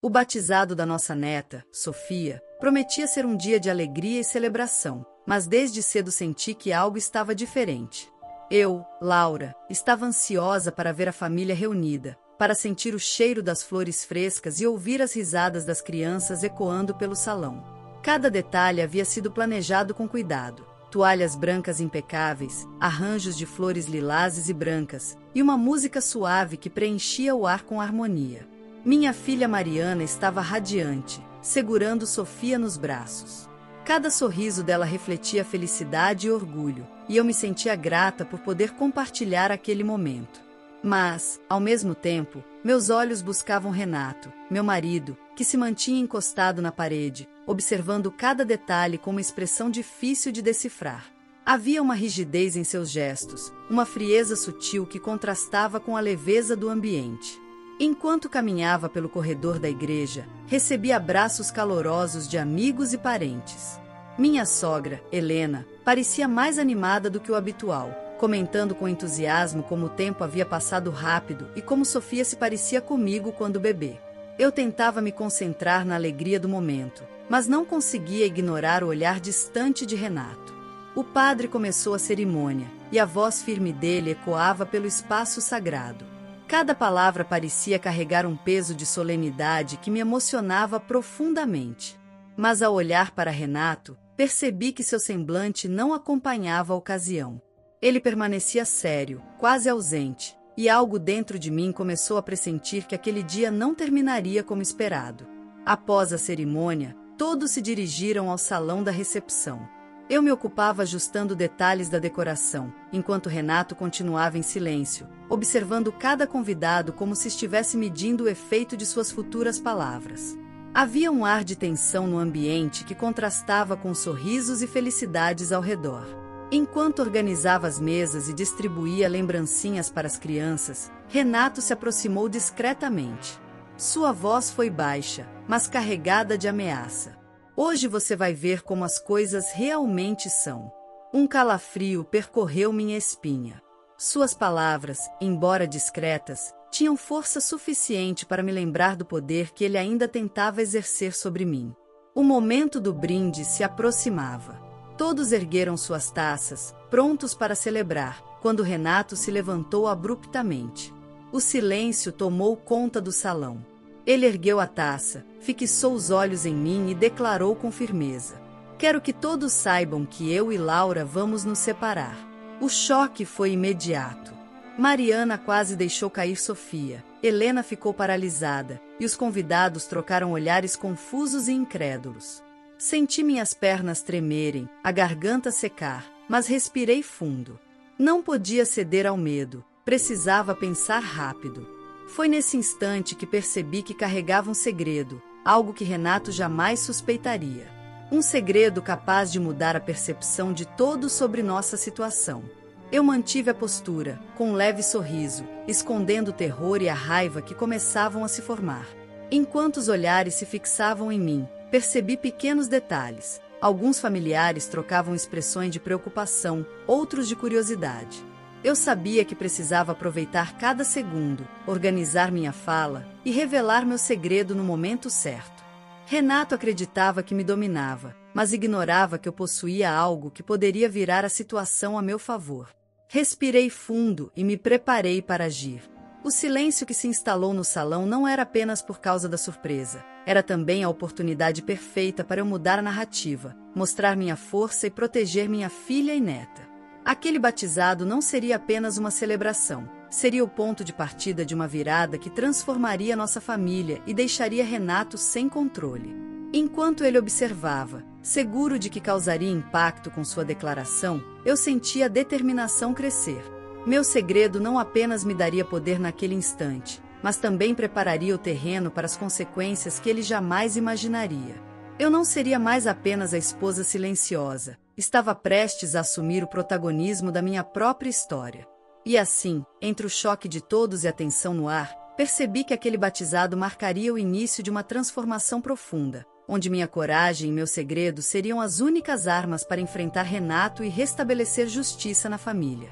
O batizado da nossa neta, Sofia, prometia ser um dia de alegria e celebração, mas desde cedo senti que algo estava diferente. Eu, Laura, estava ansiosa para ver a família reunida, para sentir o cheiro das flores frescas e ouvir as risadas das crianças ecoando pelo salão. Cada detalhe havia sido planejado com cuidado. Toalhas brancas impecáveis, arranjos de flores lilazes e brancas, e uma música suave que preenchia o ar com harmonia. Minha filha Mariana estava radiante, segurando Sofia nos braços. Cada sorriso dela refletia felicidade e orgulho, e eu me sentia grata por poder compartilhar aquele momento. Mas, ao mesmo tempo, meus olhos buscavam Renato, meu marido, que se mantinha encostado na parede, observando cada detalhe com uma expressão difícil de decifrar. Havia uma rigidez em seus gestos, uma frieza sutil que contrastava com a leveza do ambiente. Enquanto caminhava pelo corredor da igreja, recebi abraços calorosos de amigos e parentes. Minha sogra, Helena, parecia mais animada do que o habitual, comentando com entusiasmo como o tempo havia passado rápido e como Sofia se parecia comigo quando bebê. Eu tentava me concentrar na alegria do momento, mas não conseguia ignorar o olhar distante de Renato. O padre começou a cerimônia, e a voz firme dele ecoava pelo espaço sagrado. Cada palavra parecia carregar um peso de solenidade que me emocionava profundamente. Mas ao olhar para Renato, percebi que seu semblante não acompanhava a ocasião. Ele permanecia sério, quase ausente, e algo dentro de mim começou a pressentir que aquele dia não terminaria como esperado. Após a cerimônia, todos se dirigiram ao salão da recepção. Eu me ocupava ajustando detalhes da decoração, enquanto Renato continuava em silêncio, observando cada convidado como se estivesse medindo o efeito de suas futuras palavras. Havia um ar de tensão no ambiente que contrastava com sorrisos e felicidades ao redor. Enquanto organizava as mesas e distribuía lembrancinhas para as crianças, Renato se aproximou discretamente. Sua voz foi baixa, mas carregada de ameaça. Hoje você vai ver como as coisas realmente são. Um calafrio percorreu minha espinha. Suas palavras, embora discretas, tinham força suficiente para me lembrar do poder que ele ainda tentava exercer sobre mim. O momento do brinde se aproximava. Todos ergueram suas taças, prontos para celebrar, quando Renato se levantou abruptamente. O silêncio tomou conta do salão. Ele ergueu a taça, fixou os olhos em mim e declarou com firmeza: "Quero que todos saibam que eu e Laura vamos nos separar." O choque foi imediato. Mariana quase deixou cair Sofia, Helena ficou paralisada, e os convidados trocaram olhares confusos e incrédulos. Senti minhas pernas tremerem, a garganta secar, mas respirei fundo. Não podia ceder ao medo, precisava pensar rápido. Foi nesse instante que percebi que carregava um segredo, algo que Renato jamais suspeitaria. Um segredo capaz de mudar a percepção de todos sobre nossa situação. Eu mantive a postura, com um leve sorriso, escondendo o terror e a raiva que começavam a se formar. Enquanto os olhares se fixavam em mim, percebi pequenos detalhes. Alguns familiares trocavam expressões de preocupação, outros de curiosidade. Eu sabia que precisava aproveitar cada segundo, organizar minha fala e revelar meu segredo no momento certo. Renato acreditava que me dominava, mas ignorava que eu possuía algo que poderia virar a situação a meu favor. Respirei fundo e me preparei para agir. O silêncio que se instalou no salão não era apenas por causa da surpresa. Era também a oportunidade perfeita para eu mudar a narrativa, mostrar minha força e proteger minha filha e neta. Aquele batizado não seria apenas uma celebração, seria o ponto de partida de uma virada que transformaria nossa família e deixaria Renato sem controle. Enquanto ele observava, seguro de que causaria impacto com sua declaração, eu sentia a determinação crescer. Meu segredo não apenas me daria poder naquele instante, mas também prepararia o terreno para as consequências que ele jamais imaginaria. Eu não seria mais apenas a esposa silenciosa, estava prestes a assumir o protagonismo da minha própria história. E assim, entre o choque de todos e a tensão no ar, percebi que aquele batizado marcaria o início de uma transformação profunda, onde minha coragem e meu segredo seriam as únicas armas para enfrentar Renato e restabelecer justiça na família.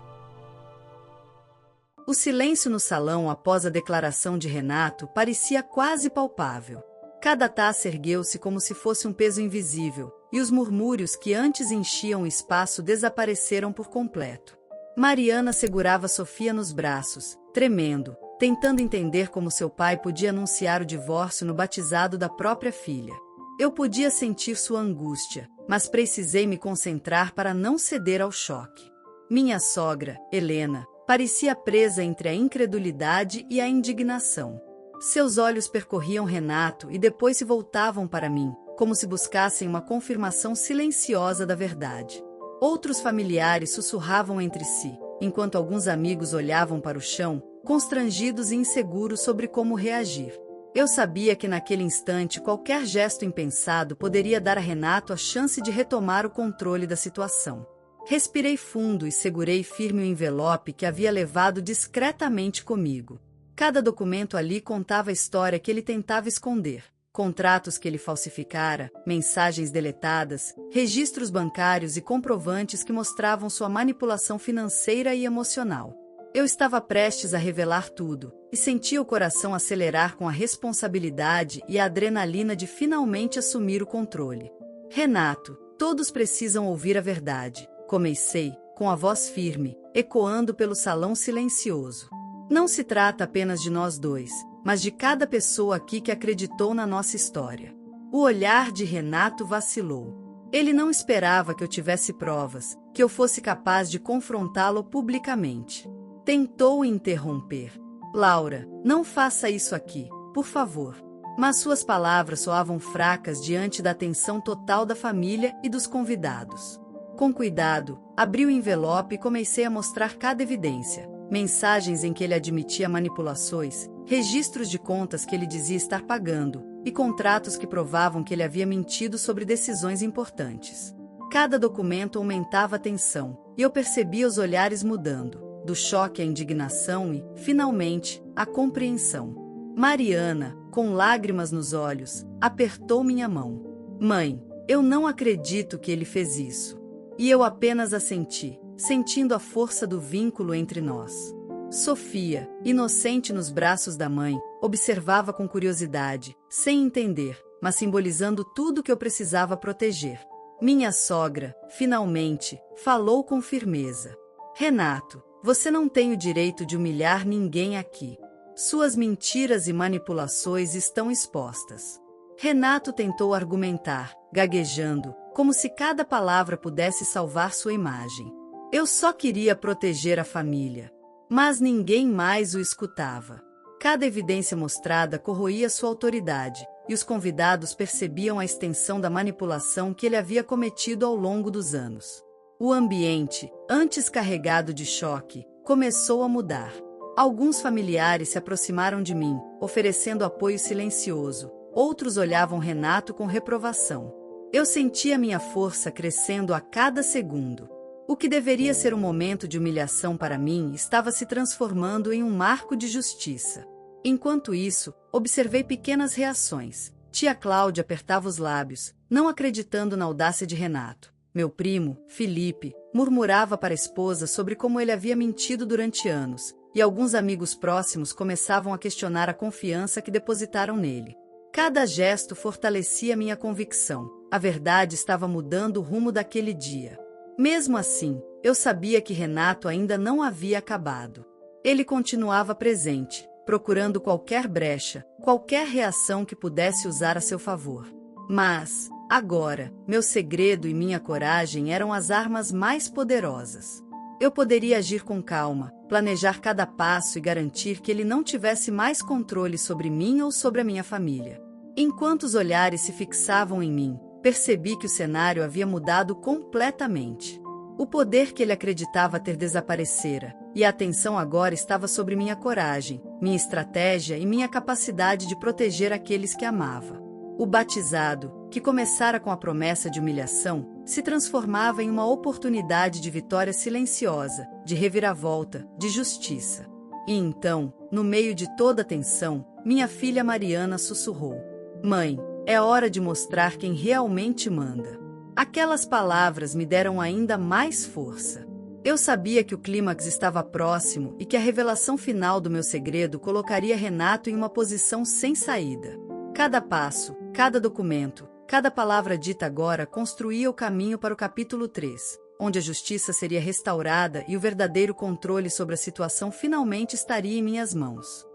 O silêncio no salão após a declaração de Renato parecia quase palpável. Cada taça ergueu-se como se fosse um peso invisível, e os murmúrios que antes enchiam o espaço desapareceram por completo. Mariana segurava Sofia nos braços, tremendo, tentando entender como seu pai podia anunciar o divórcio no batizado da própria filha. Eu podia sentir sua angústia, mas precisei me concentrar para não ceder ao choque. Minha sogra, Helena, parecia presa entre a incredulidade e a indignação. Seus olhos percorriam Renato e depois se voltavam para mim, como se buscassem uma confirmação silenciosa da verdade. Outros familiares sussurravam entre si, enquanto alguns amigos olhavam para o chão, constrangidos e inseguros sobre como reagir. Eu sabia que naquele instante qualquer gesto impensado poderia dar a Renato a chance de retomar o controle da situação. Respirei fundo e segurei firme o envelope que havia levado discretamente comigo. Cada documento ali contava a história que ele tentava esconder. Contratos que ele falsificara, mensagens deletadas, registros bancários e comprovantes que mostravam sua manipulação financeira e emocional. Eu estava prestes a revelar tudo, e sentia o coração acelerar com a responsabilidade e a adrenalina de finalmente assumir o controle. Renato, todos precisam ouvir a verdade, comecei, com a voz firme, ecoando pelo salão silencioso. Não se trata apenas de nós dois, mas de cada pessoa aqui que acreditou na nossa história. O olhar de Renato vacilou. Ele não esperava que eu tivesse provas, que eu fosse capaz de confrontá-lo publicamente. Tentou interromper. Laura, não faça isso aqui, por favor. Mas suas palavras soavam fracas diante da atenção total da família e dos convidados. Com cuidado, abri o envelope e comecei a mostrar cada evidência. Mensagens em que ele admitia manipulações, registros de contas que ele dizia estar pagando, e contratos que provavam que ele havia mentido sobre decisões importantes. Cada documento aumentava a tensão, e eu percebia os olhares mudando, do choque à indignação e, finalmente, à compreensão. Mariana, com lágrimas nos olhos, apertou minha mão. Mãe, eu não acredito que ele fez isso. E eu apenas assenti, sentindo a força do vínculo entre nós. Sofia, inocente nos braços da mãe, observava com curiosidade, sem entender, mas simbolizando tudo que eu precisava proteger. Minha sogra, finalmente, falou com firmeza. Renato, você não tem o direito de humilhar ninguém aqui. Suas mentiras e manipulações estão expostas. Renato tentou argumentar, gaguejando, como se cada palavra pudesse salvar sua imagem. Eu só queria proteger a família. Mas ninguém mais o escutava. Cada evidência mostrada corroía sua autoridade, e os convidados percebiam a extensão da manipulação que ele havia cometido ao longo dos anos. O ambiente, antes carregado de choque, começou a mudar. Alguns familiares se aproximaram de mim, oferecendo apoio silencioso. Outros olhavam Renato com reprovação. Eu sentia minha força crescendo a cada segundo. O que deveria ser um momento de humilhação para mim estava se transformando em um marco de justiça. Enquanto isso, observei pequenas reações. Tia Cláudia apertava os lábios, não acreditando na audácia de Renato. Meu primo, Felipe, murmurava para a esposa sobre como ele havia mentido durante anos, e alguns amigos próximos começavam a questionar a confiança que depositaram nele. Cada gesto fortalecia minha convicção. A verdade estava mudando o rumo daquele dia. Mesmo assim, eu sabia que Renato ainda não havia acabado. Ele continuava presente, procurando qualquer brecha, qualquer reação que pudesse usar a seu favor. Mas, agora, meu segredo e minha coragem eram as armas mais poderosas. Eu poderia agir com calma, planejar cada passo e garantir que ele não tivesse mais controle sobre mim ou sobre a minha família. Enquanto os olhares se fixavam em mim, percebi que o cenário havia mudado completamente. O poder que ele acreditava ter desaparecera, e a atenção agora estava sobre minha coragem, minha estratégia e minha capacidade de proteger aqueles que amava. O batizado, que começara com a promessa de humilhação, se transformava em uma oportunidade de vitória silenciosa, de reviravolta, de justiça. E então, no meio de toda a tensão, minha filha Mariana sussurrou: "Mãe, é hora de mostrar quem realmente manda." Aquelas palavras me deram ainda mais força. Eu sabia que o clímax estava próximo e que a revelação final do meu segredo colocaria Renato em uma posição sem saída. Cada passo, cada documento, cada palavra dita agora construía o caminho para o capítulo 3, onde a justiça seria restaurada e o verdadeiro controle sobre a situação finalmente estaria em minhas mãos.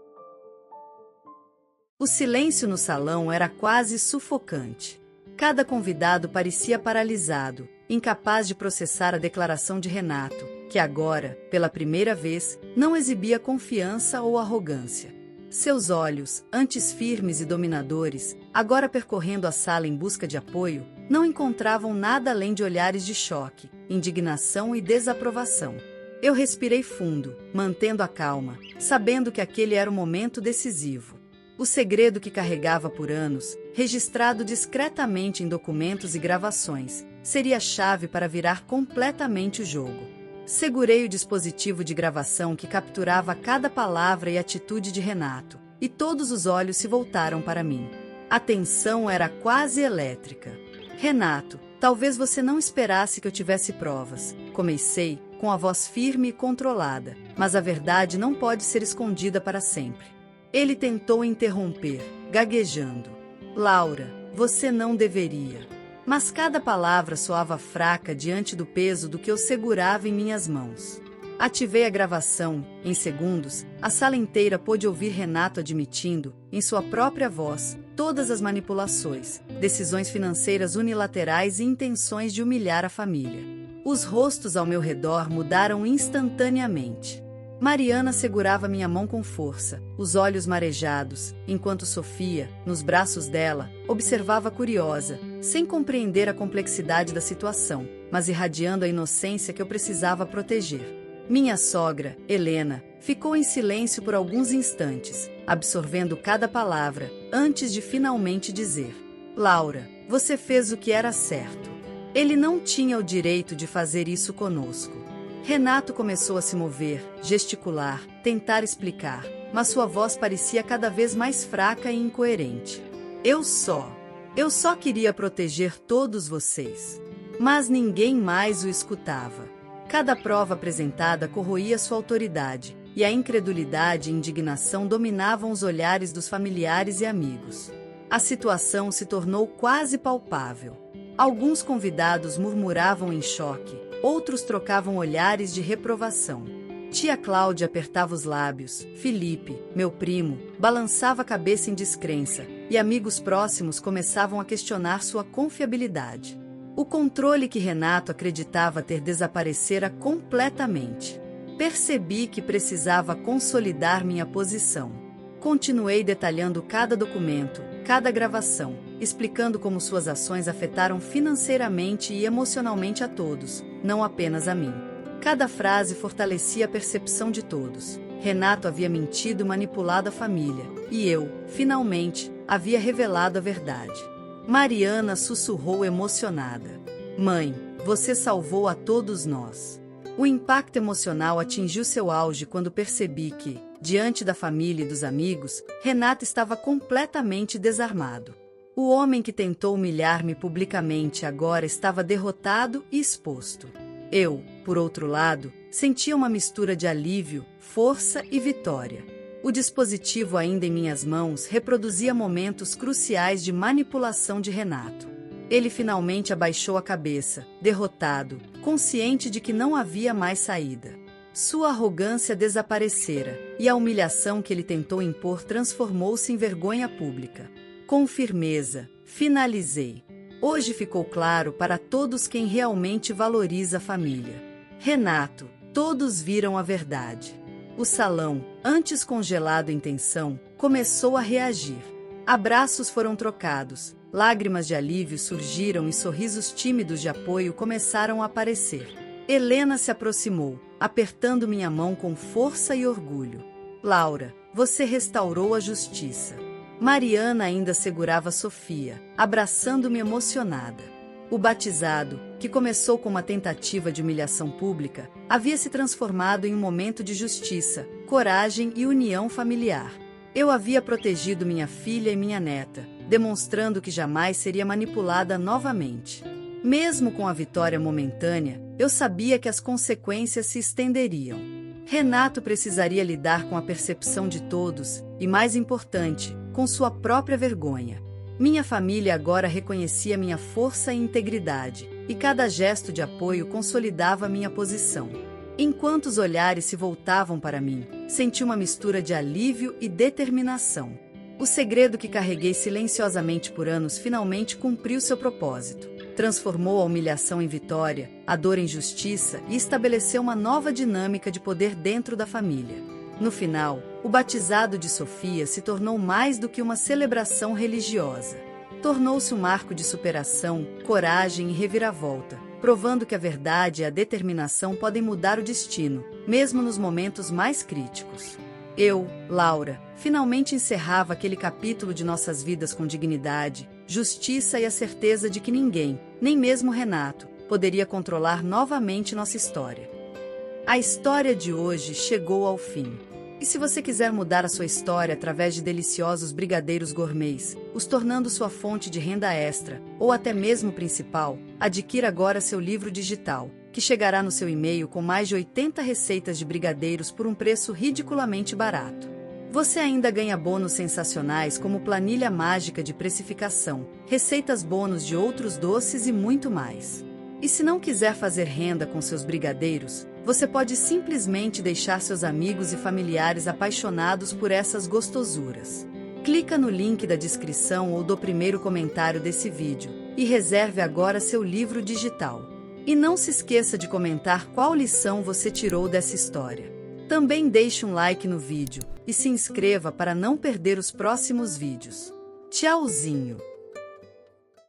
O silêncio no salão era quase sufocante. Cada convidado parecia paralisado, incapaz de processar a declaração de Renato, que agora, pela primeira vez, não exibia confiança ou arrogância. Seus olhos, antes firmes e dominadores, agora percorrendo a sala em busca de apoio, não encontravam nada além de olhares de choque, indignação e desaprovação. Eu respirei fundo, mantendo a calma, sabendo que aquele era o momento decisivo. O segredo que carregava por anos, registrado discretamente em documentos e gravações, seria a chave para virar completamente o jogo. Segurei o dispositivo de gravação que capturava cada palavra e atitude de Renato, e todos os olhos se voltaram para mim. A tensão era quase elétrica. Renato, talvez você não esperasse que eu tivesse provas, comecei, com a voz firme e controlada, mas a verdade não pode ser escondida para sempre. Ele tentou interromper, gaguejando. Laura, você não deveria. Mas cada palavra soava fraca diante do peso do que eu segurava em minhas mãos. Ativei a gravação. Em segundos, a sala inteira pôde ouvir Renato admitindo, em sua própria voz, todas as manipulações, decisões financeiras unilaterais e intenções de humilhar a família. Os rostos ao meu redor mudaram instantaneamente. Mariana segurava minha mão com força, os olhos marejados, enquanto Sofia, nos braços dela, observava curiosa, sem compreender a complexidade da situação, mas irradiando a inocência que eu precisava proteger. Minha sogra, Helena, ficou em silêncio por alguns instantes, absorvendo cada palavra, antes de finalmente dizer: Laura, você fez o que era certo. Ele não tinha o direito de fazer isso conosco. Renato começou a se mover, gesticular, tentar explicar, mas sua voz parecia cada vez mais fraca e incoerente. Eu só queria proteger todos vocês. Mas ninguém mais o escutava. Cada prova apresentada corroía sua autoridade, e a incredulidade e indignação dominavam os olhares dos familiares e amigos. A situação se tornou quase palpável. Alguns convidados murmuravam em choque, outros trocavam olhares de reprovação. Tia Cláudia apertava os lábios, Felipe, meu primo, balançava a cabeça em descrença, e amigos próximos começavam a questionar sua confiabilidade. O controle que Renato acreditava ter desaparecera completamente. Percebi que precisava consolidar minha posição. Continuei detalhando cada documento, cada gravação, explicando como suas ações afetaram financeiramente e emocionalmente a todos, não apenas a mim. Cada frase fortalecia a percepção de todos. Renato havia mentido e manipulado a família, e eu, finalmente, havia revelado a verdade. Mariana sussurrou emocionada. Mãe, você salvou a todos nós. O impacto emocional atingiu seu auge quando percebi que, diante da família e dos amigos, Renato estava completamente desarmado. O homem que tentou humilhar-me publicamente agora estava derrotado e exposto. Eu, por outro lado, sentia uma mistura de alívio, força e vitória. O dispositivo ainda em minhas mãos reproduzia momentos cruciais de manipulação de Renato. Ele finalmente abaixou a cabeça, derrotado, consciente de que não havia mais saída. Sua arrogância desaparecera, e a humilhação que ele tentou impor transformou-se em vergonha pública. Com firmeza, finalizei. Hoje ficou claro para todos quem realmente valoriza a família. Renato, todos viram a verdade. O salão, antes congelado em tensão, começou a reagir. Abraços foram trocados, lágrimas de alívio surgiram e sorrisos tímidos de apoio começaram a aparecer. Helena se aproximou, apertando minha mão com força e orgulho. Laura, você restaurou a justiça. Mariana ainda segurava Sofia, abraçando-me emocionada. O batizado, que começou com uma tentativa de humilhação pública, havia se transformado em um momento de justiça, coragem e união familiar. Eu havia protegido minha filha e minha neta, demonstrando que jamais seria manipulada novamente. Mesmo com a vitória momentânea, eu sabia que as consequências se estenderiam. Renato precisaria lidar com a percepção de todos, e mais importante, com sua própria vergonha. Minha família agora reconhecia minha força e integridade, e cada gesto de apoio consolidava minha posição. Enquanto os olhares se voltavam para mim, senti uma mistura de alívio e determinação. O segredo que carreguei silenciosamente por anos finalmente cumpriu seu propósito. Transformou a humilhação em vitória, a dor em justiça e estabeleceu uma nova dinâmica de poder dentro da família. No final, o batizado de Sofia se tornou mais do que uma celebração religiosa. Tornou-se um marco de superação, coragem e reviravolta, provando que a verdade e a determinação podem mudar o destino, mesmo nos momentos mais críticos. Eu, Laura, finalmente encerrava aquele capítulo de nossas vidas com dignidade, justiça e a certeza de que ninguém, nem mesmo Renato, poderia controlar novamente nossa história. A história de hoje chegou ao fim. E se você quiser mudar a sua história através de deliciosos brigadeiros gourmets, os tornando sua fonte de renda extra, ou até mesmo principal, adquira agora seu livro digital, que chegará no seu e-mail com mais de 80 receitas de brigadeiros por um preço ridiculamente barato. Você ainda ganha bônus sensacionais como planilha mágica de precificação, receitas bônus de outros doces e muito mais. E se não quiser fazer renda com seus brigadeiros, você pode simplesmente deixar seus amigos e familiares apaixonados por essas gostosuras. Clica no link da descrição ou do primeiro comentário desse vídeo e reserve agora seu livro digital. E não se esqueça de comentar qual lição você tirou dessa história. Também deixe um like no vídeo e se inscreva para não perder os próximos vídeos. Tchauzinho!